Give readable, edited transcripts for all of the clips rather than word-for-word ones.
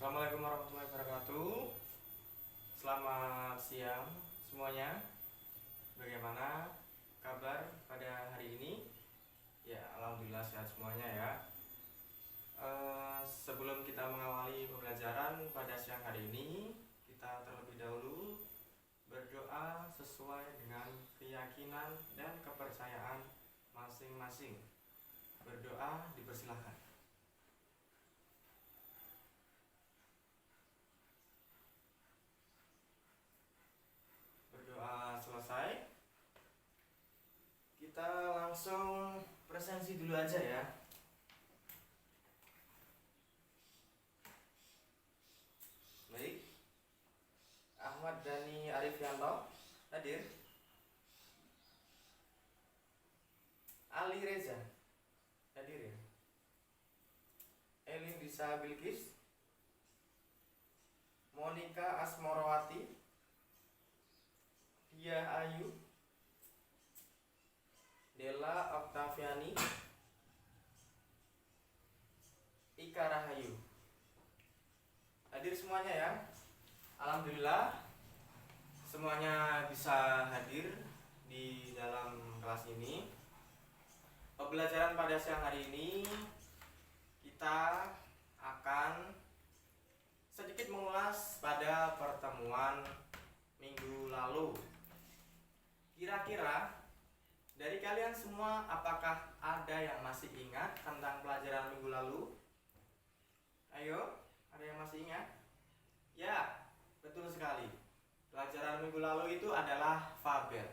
Assalamualaikum warahmatullahi wabarakatuh. Selamat siang semuanya. Bagaimana kabar pada hari ini? Ya, alhamdulillah sehat semuanya ya. Sebelum kita mengawali pembelajaran pada siang hari ini, kita terlebih dahulu berdoa sesuai dengan keyakinan dan kepercayaan masing-masing. Berdoa dipersilahkan. Berdoa selesai, kita langsung presensi dulu aja ya. Baik, Ahmad Dhani Arifianto hadir. Ali Reza hadir ya. Elin Disa Bilkis, Monica Asmorowati, Dia Ayu, Della Oktaviani, Ika Rahayu. Hadir semuanya ya. Alhamdulillah semuanya bisa hadir di dalam kelas ini. Pembelajaran pada siang hari ini kita akan sedikit mengulas pada pertemuan minggu lalu. Kira-kira dari kalian semua apakah ada yang masih ingat tentang pelajaran minggu lalu? Ayo, ada yang masih ingat? Ya, betul sekali. Pelajaran minggu lalu itu adalah fabel.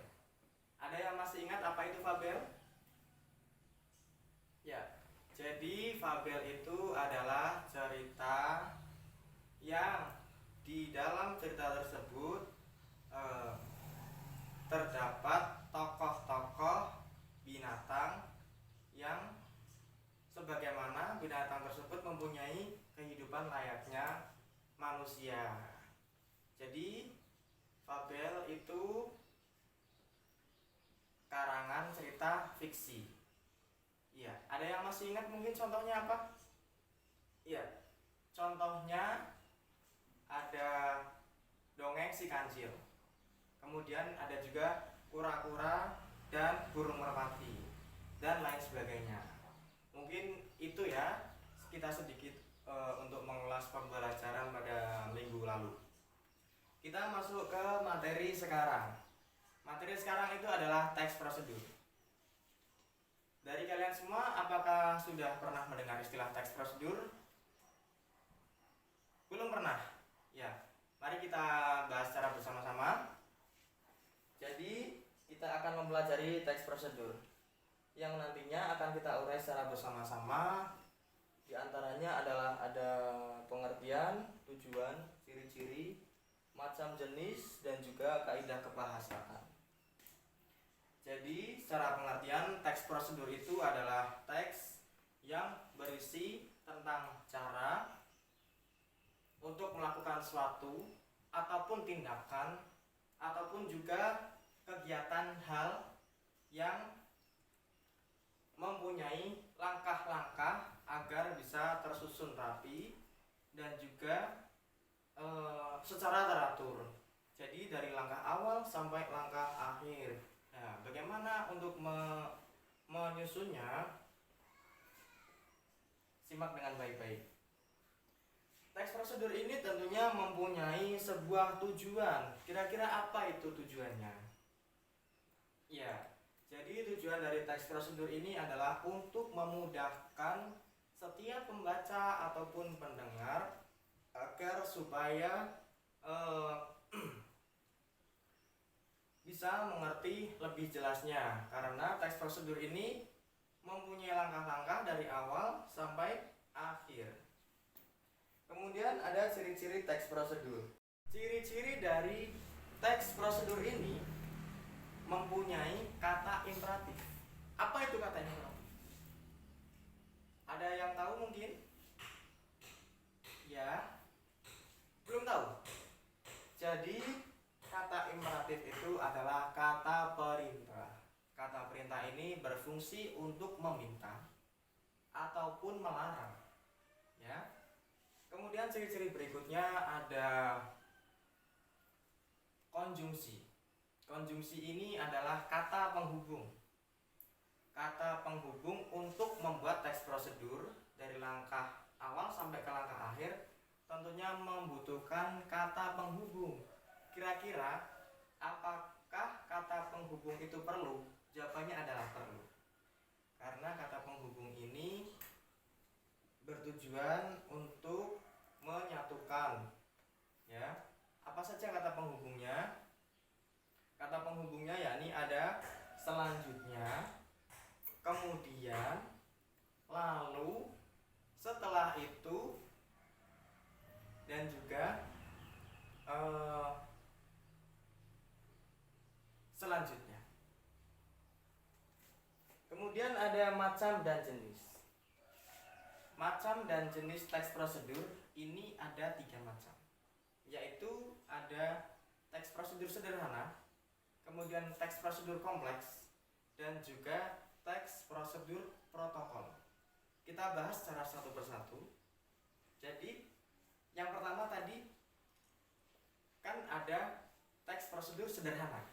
Ada yang masih ingat apa itu fabel? Ya, jadi fabel itu adalah cerita yang di dalam cerita tersebut terdapat tokoh-tokoh binatang yang sebagaimana binatang tersebut mempunyai kehidupan layaknya manusia. Jadi fabel itu karangan cerita fiksi. Iya, ada yang masih ingat mungkin contohnya apa? Iya, contohnya ada dongeng si kancil. Kemudian ada juga kura-kura dan burung merpati dan lain sebagainya. Mungkin itu ya kita sedikit untuk mengulas pembelajaran pada minggu lalu. Kita masuk ke materi sekarang. Materi sekarang itu adalah teks prosedur. Dari kalian semua apakah sudah pernah mendengar istilah teks prosedur? Belum pernah? Ya, mari kita bahas secara bersama-sama. Jadi kita akan mempelajari teks prosedur yang nantinya akan kita urai secara bersama-sama. Di antaranya adalah ada pengertian, tujuan, ciri-ciri, macam jenis, dan juga kaidah kebahasaan. Jadi secara pengertian teks prosedur itu adalah teks yang berisi tentang cara untuk melakukan suatu ataupun tindakan ataupun juga kegiatan hal yang mempunyai langkah-langkah agar bisa tersusun rapi dan juga secara teratur. Jadi dari langkah awal sampai langkah akhir. Nah, bagaimana untuk menyusunnya? Simak dengan baik-baik. Teks prosedur ini tentunya mempunyai sebuah tujuan. Kira-kira apa itu tujuannya? Ya, jadi tujuan dari teks prosedur ini adalah untuk memudahkan setiap pembaca ataupun pendengar agar supaya bisa mengerti lebih jelasnya. Karena teks prosedur ini mempunyai langkah-langkah dari awal sampai akhir. Kemudian ada ciri-ciri teks prosedur. Ciri-ciri dari teks prosedur ini mempunyai kata imperatif. Apa itu kata imperatif? Ada yang tahu mungkin? Ya, belum tahu. Jadi kata imperatif itu adalah kata perintah. Kata perintah ini berfungsi untuk meminta ataupun melarang. Ya. Kemudian ciri-ciri berikutnya ada konjungsi. Konjungsi ini adalah kata penghubung. Kata penghubung untuk membuat teks prosedur dari langkah awal sampai ke langkah akhir tentunya membutuhkan kata penghubung. Kira-kira apakah kata penghubung itu perlu? Jawabannya adalah perlu. Karena kata penghubung ini bertujuan untuk menyatukan, ya. Apa saja kata penghubungnya? Kata penghubungnya yakni ada selanjutnya, kemudian, lalu, setelah itu, dan juga selanjutnya. Kemudian ada macam dan jenis. Macam dan jenis teks prosedur ini ada 3 macam, yaitu ada teks prosedur sederhana, kemudian teks prosedur kompleks, dan juga teks prosedur protokol. Kita bahas secara satu persatu. Jadi yang pertama tadi kan ada teks prosedur sederhana.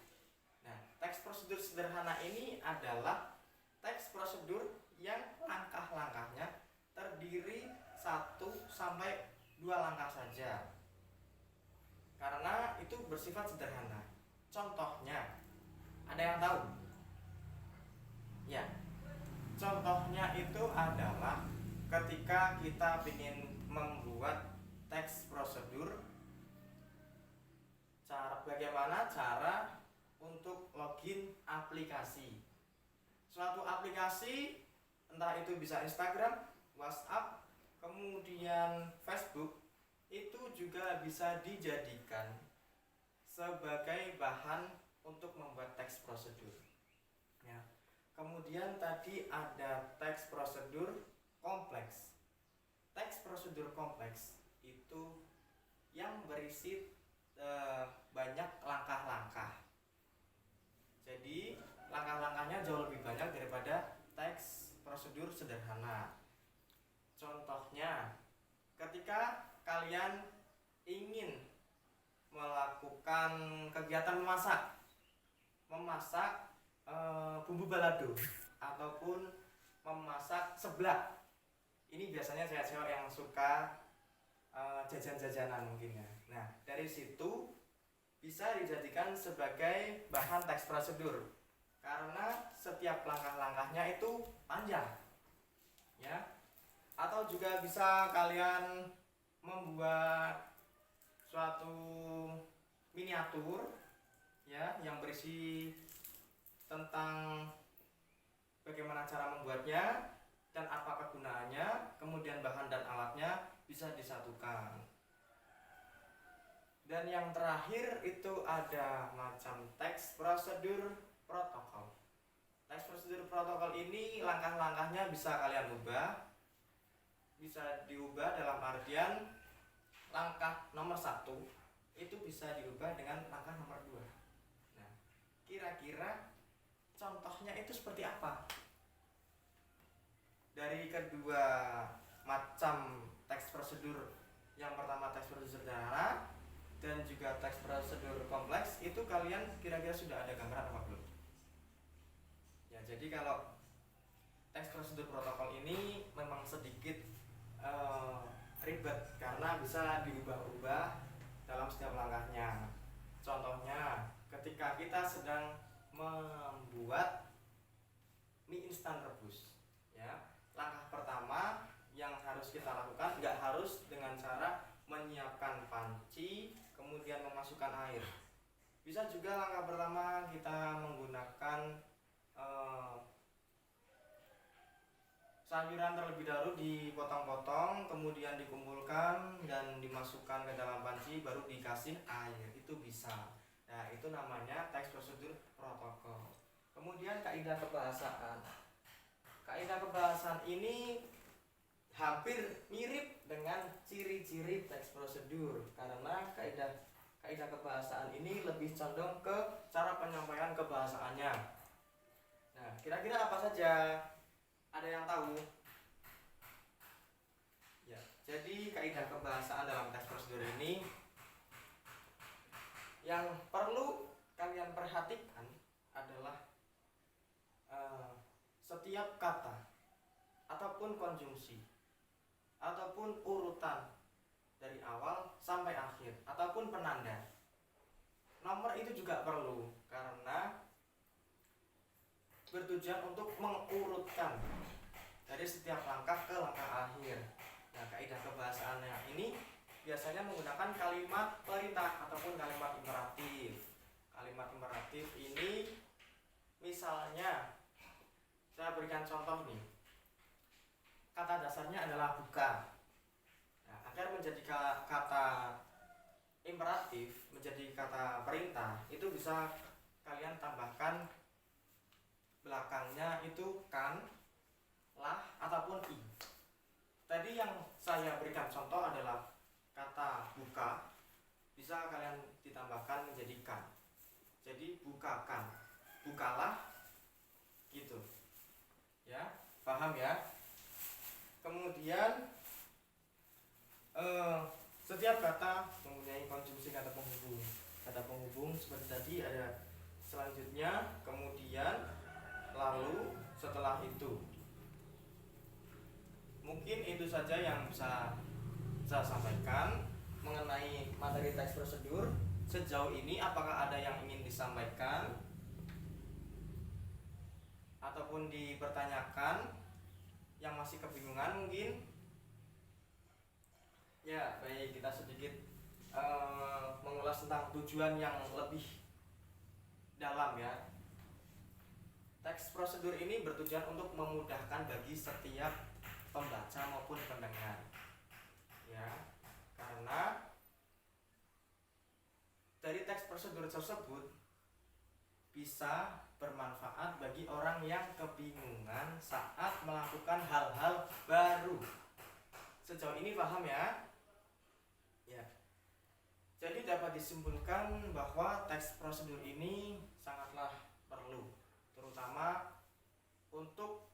Nah, teks prosedur sederhana ini adalah teks prosedur yang langkah-langkahnya terdiri 1 sampai 2 langkah saja. Karena itu bersifat sederhana. Contohnya, ada yang tahu? Ya, contohnya itu adalah ketika kita ingin membuat teks prosedur, bagaimana cara untuk login aplikasi. Suatu aplikasi, entah itu bisa Instagram, WhatsApp, kemudian Facebook, itu juga bisa dijadikan sebagai bahan untuk membuat teks prosedur. Ya. Kemudian tadi ada teks prosedur kompleks. Teks prosedur kompleks itu yang berisi banyak langkah-langkah. Jadi langkah-langkahnya jauh lebih banyak daripada teks prosedur sederhana. Contohnya, ketika kalian ingin melakukan kegiatan memasak bumbu balado ataupun memasak seblak. Ini biasanya saya yang suka jajan-jajanan mungkin ya. Nah, dari situ bisa dijadikan sebagai bahan teks prosedur karena setiap langkah-langkahnya itu panjang, ya. Atau juga bisa kalian membuat suatu miniatur, ya, yang berisi tentang bagaimana cara membuatnya dan apa kegunaannya, kemudian bahan dan alatnya bisa disatukan. Dan yang terakhir itu ada macam teks prosedur protokol. Teks prosedur protokol ini langkah-langkahnya bisa kalian ubah. Bisa diubah dalam artian langkah nomor 1 itu bisa diubah dengan langkah nomor 2. Nah, kira-kira contohnya itu seperti apa? Dari kedua macam teks prosedur, yang pertama teks prosedur sederhana dan juga teks prosedur kompleks, itu kalian kira-kira sudah ada gambaran apa belum? Ya, jadi kalau teks prosedur protokol ini memang sedikit ribet karena bisa diubah-ubah dalam setiap langkahnya. Contohnya, ketika kita sedang membuat mie instan rebus, ya, langkah pertama yang harus kita lakukan nggak harus dengan cara menyiapkan panci kemudian memasukkan air. Bisa juga langkah pertama kita menggunakan sayuran terlebih dahulu dipotong-potong, kemudian dikumpulkan dan dimasukkan ke dalam panci, baru dikasih air. Itu bisa. Nah, itu namanya teks prosedur protokol. Kemudian kaidah kebahasaan. Kaidah kebahasaan ini hampir mirip dengan ciri-ciri teks prosedur karena kaidah kebahasaan ini lebih condong ke cara penyampaian kebahasaannya. Nah, kira-kira apa saja? Ada yang tahu? Ya, Jadi kaidah kebahasaan dalam teks prosedur ini yang perlu kalian perhatikan adalah setiap kata ataupun konjungsi ataupun urutan dari awal sampai akhir ataupun penanda. Nomor itu juga perlu karena bertujuan untuk mengurutkan dari setiap langkah ke langkah akhir. Nah, kaidah kebahasaannya ini biasanya menggunakan kalimat perintah ataupun kalimat imperatif. Kalimat imperatif ini misalnya saya berikan contoh nih. Kata dasarnya adalah buka. Nah, agar menjadi kata imperatif, menjadi kata perintah, itu bisa kalian tambahkan belakangnya itu kan, lah, ataupun i. Tadi yang saya berikan contoh adalah kata buka, bisa kalian ditambahkan menjadi kan. Jadi bukakan, bukalah, gitu. Ya, paham ya? Kemudian setiap kata mempunyai konjungsi kata penghubung. Kata penghubung seperti tadi ada selanjutnya, kemudian, lalu, setelah itu. Mungkin itu saja yang bisa saya sampaikan mengenai materi teks prosedur. Sejauh ini apakah ada yang ingin disampaikan ataupun dipertanyakan yang masih kebingungan mungkin? Ya, baik, kita sedikit mengulas tentang tujuan yang lebih dalam ya. Teks prosedur ini bertujuan untuk memudahkan bagi setiap pembaca maupun pendengar. Ya, karena dari teks prosedur tersebut bisa bermanfaat bagi orang yang kebingungan saat melakukan hal-hal baru. Sejauh ini paham ya? Ya. Jadi dapat disimpulkan bahwa teks prosedur ini sangatlah perlu, terutama untuk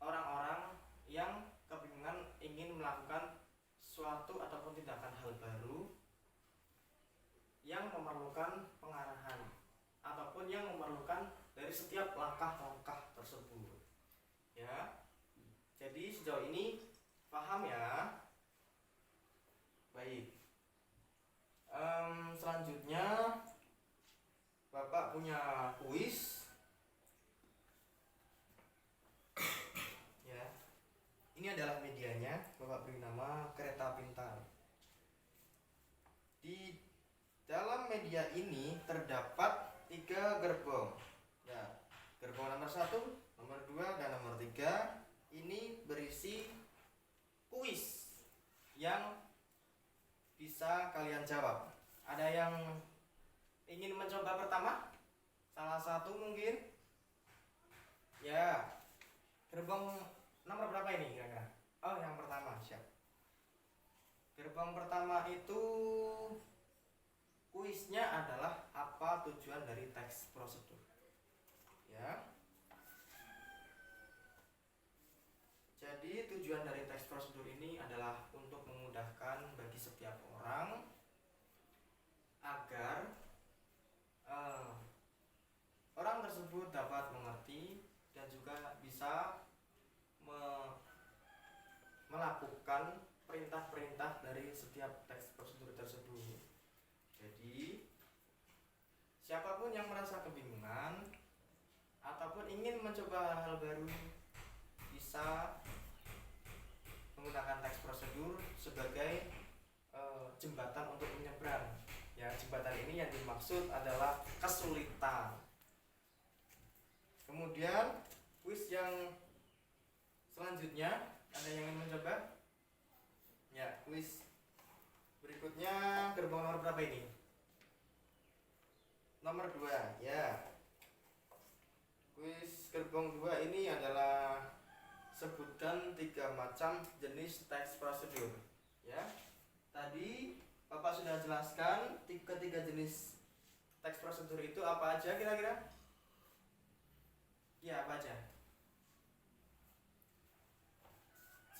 orang-orang yang kebingungan ingin melakukan suatu ataupun tindakan hal baru yang memerlukan pengarahan ataupun yang memerlukan dari setiap langkah-langkah tersebut. Ya. Jadi sejauh ini paham ya? Baik. Selanjutnya Bapak punya kuis. Ya. Ini adalah medianya. Bapak beri nama kereta pintar. Di dalam media ini terdapat 3 gerbong. Ya, gerbong nomor 1, nomor 2, dan nomor 3 ini berisi kuis yang bisa kalian jawab. Ada yang ingin mencoba pertama? Salah satu mungkin? Ya, gerbong nomor berapa ini kira-kira? Oh, yang pertama, siap. Gerbong pertama itu kuisnya adalah apa tujuan dari teks prosedur. Ya. Jadi tujuan dari teks prosedur ini adalah untuk memudahkan bagi setiap orang agar orang tersebut dapat mengerti dan juga bisa melakukan perintah-perintah dari setiap teks prosedur tersebut. Jadi siapapun yang merasa kebingungan ataupun ingin mencoba hal baru bisa menggunakan teks prosedur sebagai jembatan untuk menyeberang. Ya, jembatan ini yang dimaksud adalah kesulitan. Kemudian kuis yang selanjutnya, ada yang ingin mencoba? Ya, kuis berikutnya gerbong nomor berapa ini? Nomor 2, ya. Kuis gerbong 2 ini adalah sebutkan 3 macam jenis teks prosedur. Ya. Tadi Bapak sudah jelaskan ketiga jenis teks prosedur itu apa aja kira-kira? Ya, apa aja?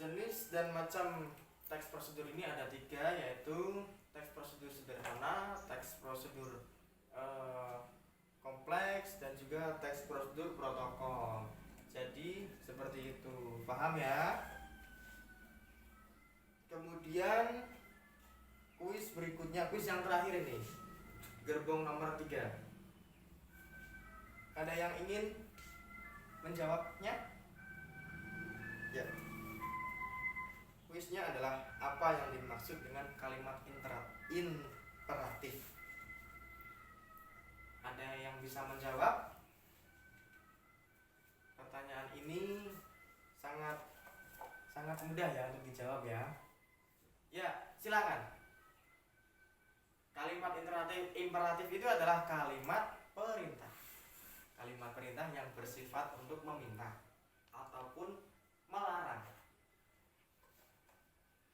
Jenis dan macam teks prosedur ini ada 3, yaitu teks prosedur sederhana, teks prosedur kompleks, dan juga teks prosedur protokol. Jadi seperti itu, paham ya? Kemudian kuis berikutnya, kuis yang terakhir ini, gerbong nomor 3. Ada yang ingin menjawabnya? Ya. Kuisnya adalah apa yang dimaksud dengan kalimat imperatif. Ada yang bisa menjawab? Pertanyaan ini sangat mudah ya untuk dijawab ya. Ya, silakan. Kalimat imperatif itu adalah kalimat perintah. Kalimat perintah yang bersifat untuk meminta ataupun melarang.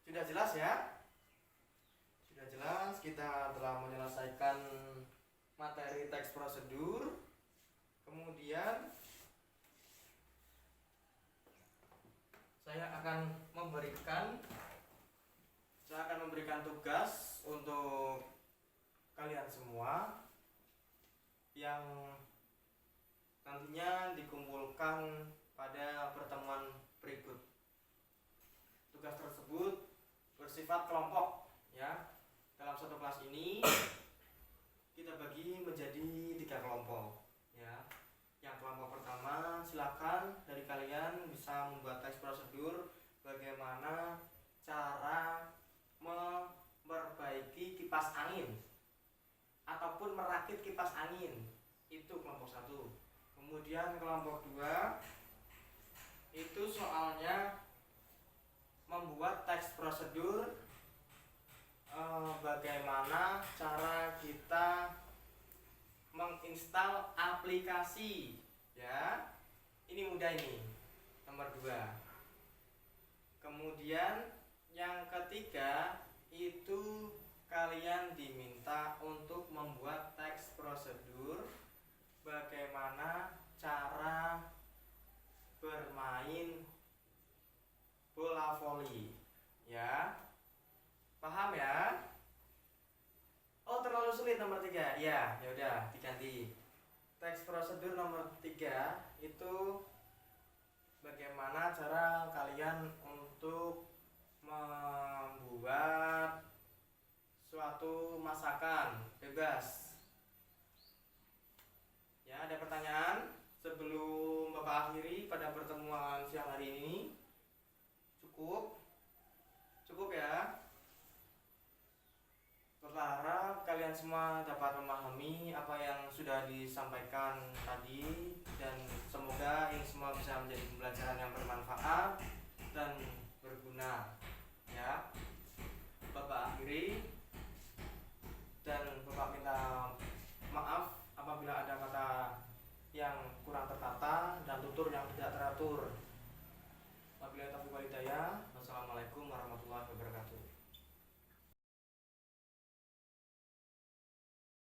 Sudah jelas ya? Sudah jelas, kita telah menyelesaikan materi teks prosedur. Kemudian saya akan memberikan tugas untuk kalian semua yang nantinya dikumpulkan pada pertemuan berikut. Tugas tersebut bersifat kelompok ya. Dalam satu kelas ini kita bagi menjadi 3 kelompok ya. Yang kelompok pertama, silakan dari kalian bisa membuat teks prosedur bagaimana cara memperbaiki kipas angin ataupun merakit kipas angin. Itu kelompok 1. Kemudian kelompok 2 itu soalnya membuat teks prosedur bagaimana cara kita menginstal aplikasi ya. Ini mudah ini, nomor 2. Kemudian yang ketiga itu kalian diminta untuk membuat teks prosedur bagaimana cara bermain bola voli ya. Paham ya? Oh, terlalu sulit nomor 3. Ya, udah diganti. Teks prosedur nomor 3 itu bagaimana cara kalian untuk membuat suatu masakan bebas. Ya, ada pertanyaan sebelum Bapak akhiri pada pertemuan siang hari ini? Cukup ya. Berharap kalian semua dapat memahami apa yang sudah disampaikan tadi.